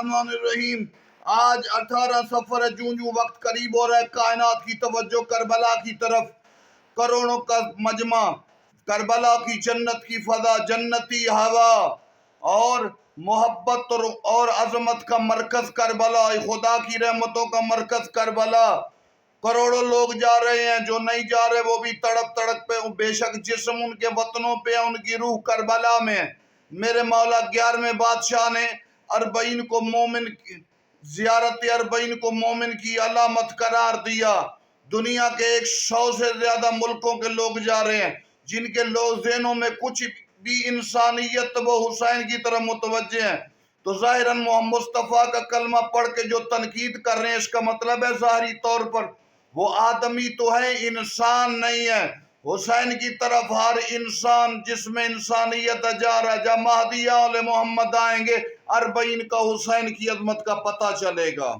الرحمن الرحیم۔ آج 18 سفر ہے، جوں وقت قریب ہو رہا ہے، کائنات کی توجہ کربلا کی طرف، کروڑوں کا مجمع، کربلا کی جنت کی فضا، جنتی ہوا اور محبت اور عظمت کا مرکز کربلا، خدا کی رحمتوں کا مرکز کربلا۔ کروڑوں لوگ جا رہے ہیں، جو نہیں جا رہے وہ بھی تڑپ تڑپ پہ، بے شک جسم ان کے وطنوں پہ، ان کی روح کربلا میں۔ میرے مولا 11ویں بادشاہ نے اربعین کو مومن، زیارت اربعین کو مومن کی علامت قرار دیا۔ دنیا کے 100 سے زیادہ ملکوں کے لوگ جا رہے ہیں، جن کے لوگ ذہنوں میں کچھ بھی انسانیت، وہ حسین کی طرف متوجہ ہیں۔ تو ظاہراً محمد مصطفیٰ کا کلمہ پڑھ کے جو تنقید کر رہے ہیں، اس کا مطلب ہے ظاہری طور پر وہ آدمی تو ہے، انسان نہیں ہے۔ حسین کی طرف ہر انسان جس میں انسانیت جا رہا ہے۔ جب مہدی آل محمد آئیں گے، اربعین کا حسین کی عظمت کا پتہ چلے گا۔